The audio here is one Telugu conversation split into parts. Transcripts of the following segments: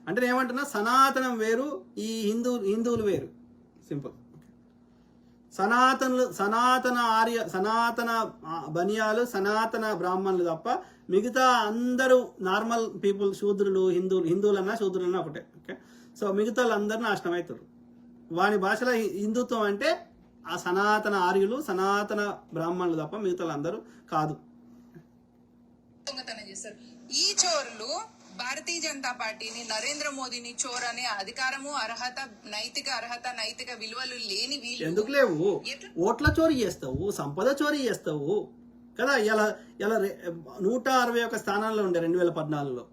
అంటే నేను ఏమంటున్నా, సనాతనం వేరు, ఈ హిందువులు వేరు. సింపుల్. సనాతన ఆర్య, సనాతన బనియాలు, సనాతన బ్రాహ్మణులు తప్ప మిగతా అందరూ నార్మల్ పీపుల్, శూద్రులు, హిందువులన్నా శూద్రులన్నా ఒకటే. ఓకే, సో మిగతా వాళ్ళందరూ నాశనం అవుతారు. వాని భాషలో హిందుత్వం అంటే ఆ సనాతన ఆర్యులు, సనాతన బ్రాహ్మణులు తప్ప మిగతా వాళ్ళందరూ కాదు. ఈ చోరులు భారతీయ జనతా పార్టీని, నరేంద్ర మోదీని చోర్ అనే అధికారము, అర్హత, నైతిక విలువలు లేని వీళ్ళు ఎందుకు లేవు? ఓట్ల చోరీ చేస్తావు, సంపద చోరీ చేస్తావు కదా. ఇలా 161 స్థానాల్లో ఉండే 2014లో,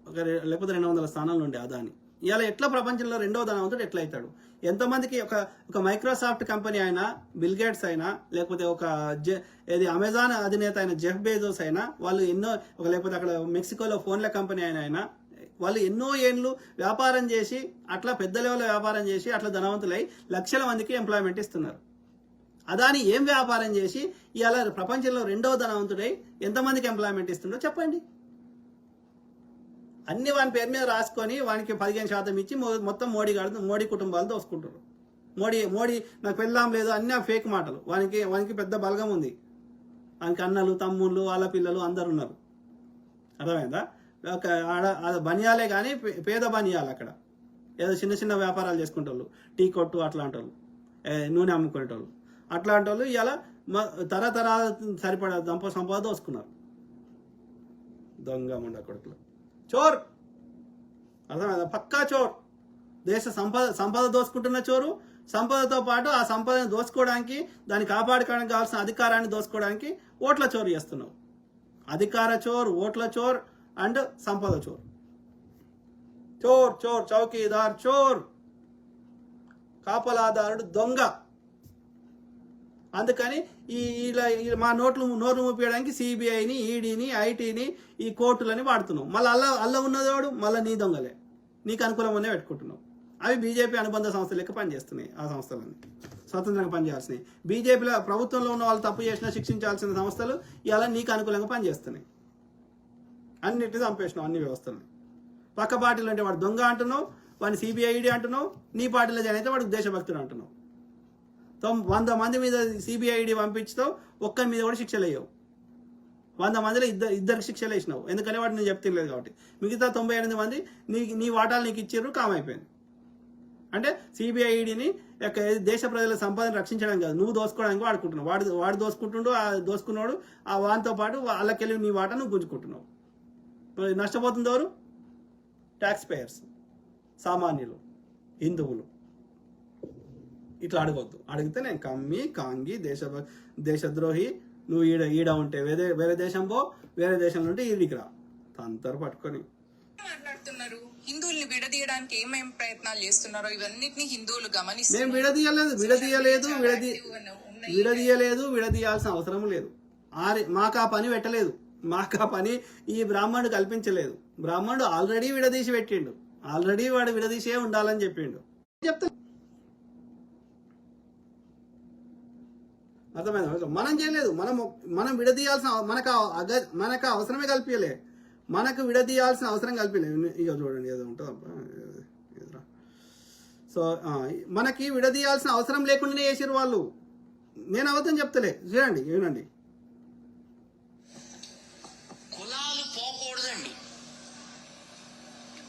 లేకపోతే 200 స్థానాల్లో ఉండే అదాని. ఇలా ఎట్లా ప్రపంచంలో రెండో ధనవంతుడు ఎట్లా అవుతాడు? ఎంతమందికి ఒక మైక్రోసాఫ్ట్ కంపెనీ అయినా, బిల్ గేట్స్ అయినా, లేకపోతే అమెజాన్ అధినేత అయిన జెఫ్ బెజోస్ అయినా, వాళ్ళు ఎన్నో, లేకపోతే అక్కడ మెక్సికోలో ఫోన్ల కంపెనీ అయినా, వాళ్ళు ఎన్నో ఏళ్ళు వ్యాపారం చేసి అట్లా పెద్ద లెవెల్లో వ్యాపారం చేసి అట్లా ధనవంతులై లక్షల మందికి ఎంప్లాయ్మెంట్ ఇస్తున్నారు. అదాని ఏం వ్యాపారం చేసి ఇవాళ ప్రపంచంలో రెండో ధనవంతుడై ఎంతమందికి ఎంప్లాయ్మెంట్ ఇస్తుండో చెప్పండి. అన్ని వాని పేరు మీద రాసుకొని వానికి 15% ఇచ్చి మొత్తం మోడీ కుటుంబాలు దోసుకుంటారు. మోడీ నాకు పెళ్ళాం లేదు, అన్నీ ఫేక్ మాటలు. వానికి పెద్ద బలగం ఉంది. వానికి అన్నలు, తమ్ముళ్ళు, వాళ్ళ పిల్లలు అందరు ఉన్నారు. అర్థమైందా? బనియాలే కానీ పేద బనియాలు, అక్కడ ఏదో చిన్న వ్యాపారాలు చేసుకుంటారు, టీ కొట్టు అట్లాంటి వాళ్ళు, నూనె అమ్ముకునేటోళ్ళు, అట్లాంటి వాళ్ళు ఇవాళ తరతరాల సరిపడా సంపద దోసుకున్నారు. దొంగ ముండ కొడుకులు, చోర్. అర్థమైందా? పక్కా చోర్. దేశ సంపద దోసుకుంటున్న చోరు, సంపదతో పాటు ఆ సంపదను దోసుకోవడానికి, దాన్ని కాపాడుకోవడానికి కావాల్సిన అధికారాన్ని దోసుకోవడానికి ఓట్ల చోరు చేస్తున్నావు. అధికార చోర్, ఓట్ల చోర్ అండ్ సంపద చోర్. చోర్ చౌకీదార్ చోర్, కాపలాదారుడు దొంగ. అందుకని మా నోరు మూపించడానికి సిబిఐని, ఈడీని, ఐటీని, ఈ కోర్టులని వాడుతున్నావు. మళ్ళీ అల్ల ఉన్నదోడు మళ్ళీ నీ దొంగలే, నీకు అనుకూలంగానే పెట్టుకుంటున్నావు. అవి బీజేపీ అనుబంధ సంస్థలు లెక్క పనిచేస్తున్నాయి. ఆ సంస్థలన్నీ స్వతంత్రంగా పనిచేస్తున్నాయి. బీజేపీలో ప్రభుత్వంలో ఉన్న వాళ్ళు తప్పు చేసినా శిక్షించాల్సిన సంస్థలు ఇలా నీకు అనుకూలంగా పనిచేస్తున్నాయి. అన్నిటిని చంపేసినావు, అన్ని వ్యవస్థలను. పక్క పార్టీలు అంటే వాడు దొంగ అంటున్నావు, వాడిని సిబిఐడి అంటున్నావు. నీ పార్టీలో జాయిన్ అయితే వాడికి దేశభక్తుడు అంటున్నావు. 100 మంది మీద సిబిఐడి పంపించుతావు, ఒక్కరి మీద కూడా శిక్షలు వేయవు. 100 మందిలో ఇద్దరికి శిక్షలు వేసినావు, ఎందుకని వాడు నేను చెప్తలేదు కాబట్టి. మిగతా 98 మంది నీ వాటాలు నీకు ఇచ్చిర్రు, కామైపోయింది. అంటే సిబిఐడిని దేశ ప్రజల సంపదను రక్షించడం కాదు, నువ్వు దోసుకోవడానికి వాడుకుంటున్నావు. వాడు దోసుకుంటుండు, ఆ దోసుకున్నాడు, ఆ వానితో పాటు వాళ్ళకెళ్ళి నీ వాటా నువ్వు గుంజుకుంటున్నావు. నష్టపోతుంది ఎవరు? ట్యాక్స్ పేయర్స్, సామాన్యులు, హిందువులు. ఇట్లా అడగవద్దు. అడిగితే నేను కమ్మి, కాంగి, దేశద్రోహి, నువ్వు ఈడ ఉంటే వేరే దేశం పో, వేరే దేశంలో ఉంటే ఈడికి రా, తంతరు పట్టుకొని మాట్లాడుతున్నారు. హిందువుల్ని విడదీయడానికి ఏమేం ప్రయత్నాలు చేస్తున్నారో ఇవన్నిటిని హిందువులు గమనిస్తారు. మేము విడదీయాల్సిన అవసరం లేదు. మాకు ఆ పని పెట్టలేదు, మాకు ఆ పని ఈ బ్రాహ్మణుడు కల్పించలేదు. బ్రాహ్మణుడు ఆల్రెడీ విడదీసి పెట్టిండు, ఆల్రెడీ వాడు విడదీసే ఉండాలని చెప్పిండు. చెప్తా అర్థమైంది? మనం చేయలేదు, మనం విడదీయాల్సిన మనకు అవసరమే కల్పించలే, మనకు విడదీయాల్సిన అవసరం కల్పించలేదు. ఇక చూడండి ఏదో ఉంటుంది. సో మనకి విడదీయాల్సిన అవసరం లేకుండానే చేసారు వాళ్ళు. నేను అవతం చెప్తలే, చూడండి, వినండి. కులాలు పోకూడదండి.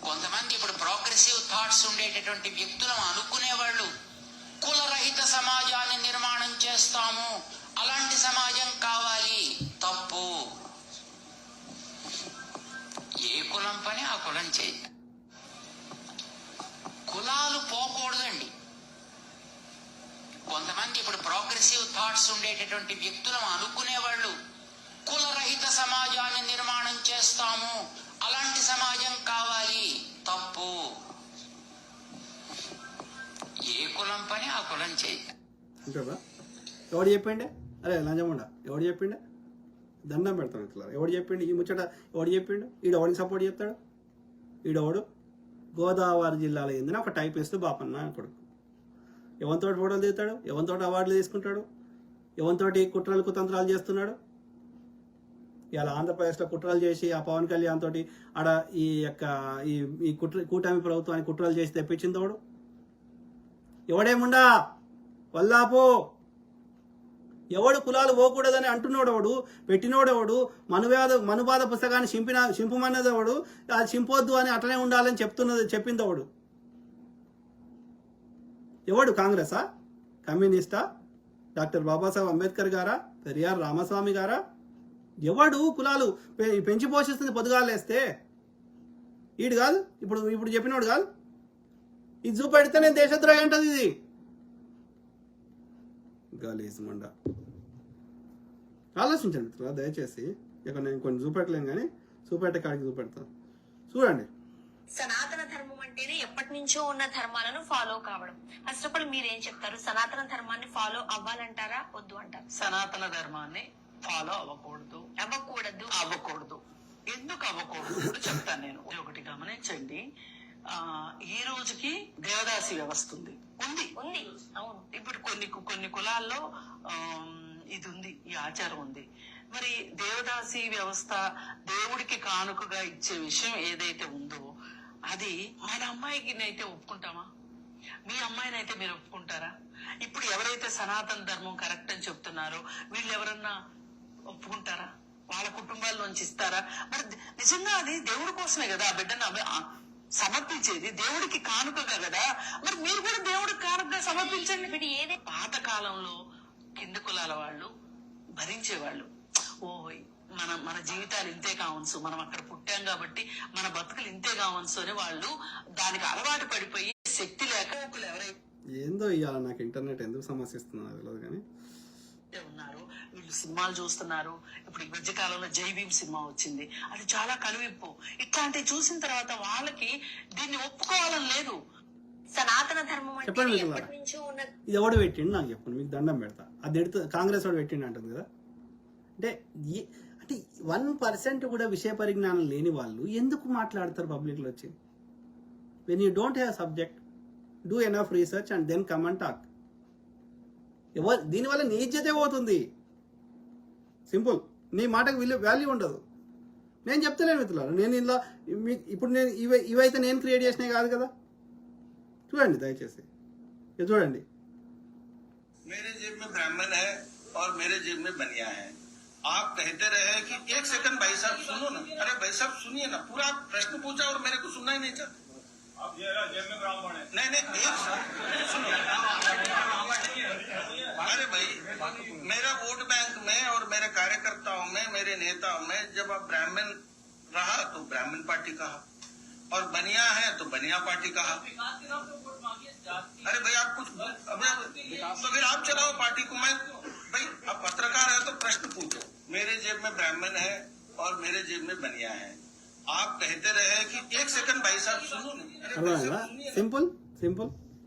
కొంతమంది ఇప్పుడు ప్రోగ్రెసివ్ థాట్స్ ఉండేటటువంటి వ్యక్తులను అనుకునేవాళ్ళు కులరహిత సమాజాన్ని నిర్మాణం చేస్తాము, అలాంటి సమాజం కావాలి. తప్పు. ఏ కులం పని ఆ కులం చేయి. కులాలు పోకూడదండి. కొంతమంది ఇప్పుడు ప్రోగ్రెసివ్ థాట్స్ ఉండేటటువంటి వ్యక్తులను అనుకునేవాళ్ళు కులరహిత సమాజాన్ని నిర్మాణం చేస్తాము, అలాంటి సమాజం కావాలి. తప్పు. ఏ కులం పని ఆ కులం చేయి. ఎవడు చెప్పిండే? అరే లంజమండ, ఎవడు చెప్పిండే? దండం పెడతాను ఇట్లా. ఎవడు చెప్పిండు ఈ ముచ్చట? ఎవడు చెప్పిండు? ఈడెవడిని సపోర్ట్ చేస్తాడు? ఈడెవడు? గోదావరి జిల్లాలో ఏందని ఒక టైపిస్ట్ బాపన్న కొడుకు. ఎవరితోటి ఫోటోలు దిగుతాడు, ఎవరితోటి అవార్డులు తీసుకుంటాడు, ఎవరితోటి కుట్రలు కుతంత్రాలు చేస్తున్నాడు. ఇలా ఆంధ్రప్రదేశ్లో కుట్రలు చేసి ఆ పవన్ కళ్యాణ్ తోటి ఆడ ఈ యొక్క ఈ కూటమి ప్రభుత్వాన్ని కుట్రలు చేసి తెప్పించిందోడు ఎవడేముండా వల్లాపో. ఎవడు కులాలు పోకూడదని అంటున్నాడోడు, పెట్టినోడెవడు, మనుబాధ పుస్తకాన్ని చింపమన్నదెవడు, అది చింపొద్దు అని అట్లనే ఉండాలని చెప్పిందోడు ఎవడు? కాంగ్రెసా, కమ్యూనిస్టా, డాక్టర్ బాబాసాహెబ్ అంబేద్కర్ గారా, పెరియార్ రామస్వామి గారా? ఎవడు కులాలు పెంచి పోషిస్తుంది పొద్దుగాలేస్తే? ఈడు కాదు, ఇప్పుడు చెప్పినోడు కాదు. ఇది చూపెడితే నేను దేశద్రోహి అంటది ఇది. గాలీస్ మండ. ఆలోచించండి మిత్రులా దయచేసి. ఇక నేను కొన్ని చూపెట్టలేను కానీ చూపెట్టే కాడికి చూపెడతాను. చూడండి. సనాతన ధర్మం అంటేనే ఎప్పటి నుంచో ఉన్న ధర్మాలను ఫాలో కావడం. ఫస్ట్ ఆఫ్ ఆల్ మీరేం చెప్తారు? సనాతన ధర్మాన్ని ఫాలో అవ్వాలంటారా, వద్దు అంటారు? సనాతన ధర్మాన్ని ఫాలో అవ్వకూడదు. ఎందుకు అవ్వకూడదు కూడా చెప్తాను నేను. ఒకటి గమనించండి, ఈ రోజుకి దేవదాసి వ్యవస్థ ఉంది. అవును. ఇప్పుడు కొన్ని కులాల్లో ఇది ఉంది, ఈ ఆచారం ఉంది. మరి దేవదాసి వ్యవస్థ దేవుడికి కానుకగా ఇచ్చే విషయం ఏదైతే ఉందో అది మన అమ్మాయికి అయితే ఒప్పుకుంటామా? మీ అమ్మాయినైతే మీరు ఒప్పుకుంటారా? ఇప్పుడు ఎవరైతే సనాతన ధర్మం కరెక్ట్ అని చెప్తున్నారో వీళ్ళు ఎవరన్నా ఒప్పుకుంటారా? వాళ్ళ కుటుంబాల్లోంచి ఇస్తారా? మరి నిజంగా అది దేవుడి కోసమే కదా ఆ బిడ్డను సమర్పించేది, దేవుడికి కానుకగా కదా. మరి మీరు కూడా దేవుడికి కానుకగా సమర్పించండి. పాత కాలంలో కింద కులాల వాళ్ళు భరించేవాళ్ళు. ఓయ్ మన జీవితాలు ఇంతే కావచ్చు, మనం అక్కడ పుట్టాం కాబట్టి మన బతుకులు ఇంతే కావచ్చు అని వాళ్ళు దానికి అలవాటు పడిపోయి శక్తి లేక ఎవరైతే ఏందో ఇవాళ నాకు ఇంటర్నెట్ ఎందుకు సమస్య ఇస్తున్నా తెలియదు కానీ ఉన్నారు వీళ్ళు సినిమాలు చూస్తున్నారు. ఇప్పుడు ఈ మధ్య కాలంలో జై భీమ్ సినిమా వచ్చింది, అది చాలా కనువిప్పు. ఇట్లాంటివి చూసిన తర్వాత వాళ్ళకి దీన్ని ఒప్పుకోవాలని లేదు. సనాతన ధర్మం చెప్పండి ఇది ఎవడు పెట్టిండు నాకు చెప్పండి, మీకు దండం పెడతా. అది ఎడుతూ కాంగ్రెస్ వాడు పెట్టిండు అంటుంది కదా. అంటే 1% కూడా విషయ పరిజ్ఞానం లేని వాళ్ళు ఎందుకు మాట్లాడతారు పబ్లిక్లో వచ్చి? When you don't have subject, do enough research and then come and talk. దీనివల్ల నీ ఇజ్జతే పోతుంది. సింపుల్. నీ మాటకు వాల్యూ ఉండదు. నేను చెప్తలేను మిత్రులారా, నేను ఇలా ఇప్పుడు నేను ఇవైతే నేను క్రియేట్ చేసినవి కాదు కదా. చూడండి దయచేసి, ఇది చూడండి. मेरे जेब में ब्राह्मण है और मेरे जेब में बनिया है. आप कहते रहे कि एक सेकंड भाई साहब सुनो ना. अरे भाई साहब सुनिए ना, पूरा आप प्रश्न पूछा और मेरे को सुनना ही नहीं चाहते. आप जेब में ब्राह्मण है. नहीं एक सुनो. अरे भाई, मेरा वोट बैंक में और मेरे कार्यकर्ताओं में, मेरे नेताओं में जब आप ब्राह्मण रहा तो ब्राह्मण पार्टी कहा और बनिया है तो बनिया पार्टी कहा. अरे भाई आप कुछ तो फिर आप चलाओ पार्टी को. मैं भाई आप पत्रकार है तो प्रश्न पूछो. मेरे जेब में ब्राह्मण है और मेरे जेब में बनिया है. आप कहते रहे कि एक सेकंड भाई साहब सुनो ना. సింపుల్.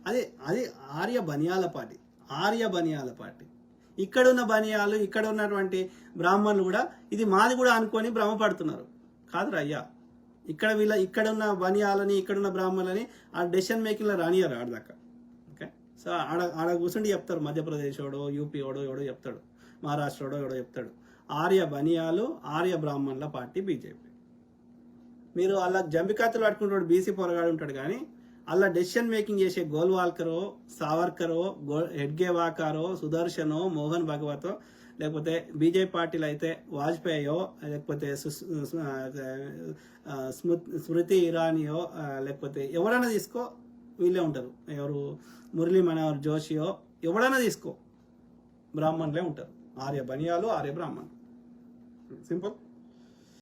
అది ఆర్య బనియాల పార్టీ. ఇక్కడున్న బనియాలు, ఇక్కడ ఉన్నటువంటి బ్రాహ్మణులు కూడా ఇది మాది కూడా అనుకొని భ్రమపడుతున్నారు. కాదురా అయ్యా, ఇక్కడున్న బనియాలని, ఇక్కడున్న బ్రాహ్మణులని ఆ డెసిషన్ మేకింగ్లో రానియారు ఆడదాకా. ఓకే, సో ఆడ కూర్చుండి చెప్తారు. మధ్యప్రదేశ్ ఓడో, యూపీ ఓడో ఎవడో చెప్తాడు, మహారాష్ట్ర ఎవడో చెప్తాడు. ఆర్య బనియాలు, ఆర్య బ్రాహ్మణుల పార్టీ బీజేపీ. మీరు అలా జంబికాతులు పట్టుకుంటాడు, బీసీ పొరగాడు ఉంటాడు, కానీ అలా డెసిషన్ మేకింగ్ చేసే గోల్వాల్కరో, సావర్కరో, హెడ్గేవాకారో, సుదర్శనో, మోహన్ భగవతో, లేకపోతే బీజేపీ పార్టీలు అయితే వాజ్పేయో, లేకపోతే స్మృతి ఇరానీయో, లేకపోతే ఎవరైనా తీసుకో వీళ్ళే ఉంటారు. ఎవరు మురళీ మనోహర్ జోషియో ఎవరైనా తీసుకో బ్రాహ్మణులే ఉంటారు. ఆర్య బనియాలు, ఆర్య బ్రాహ్మణులు. సింపుల్.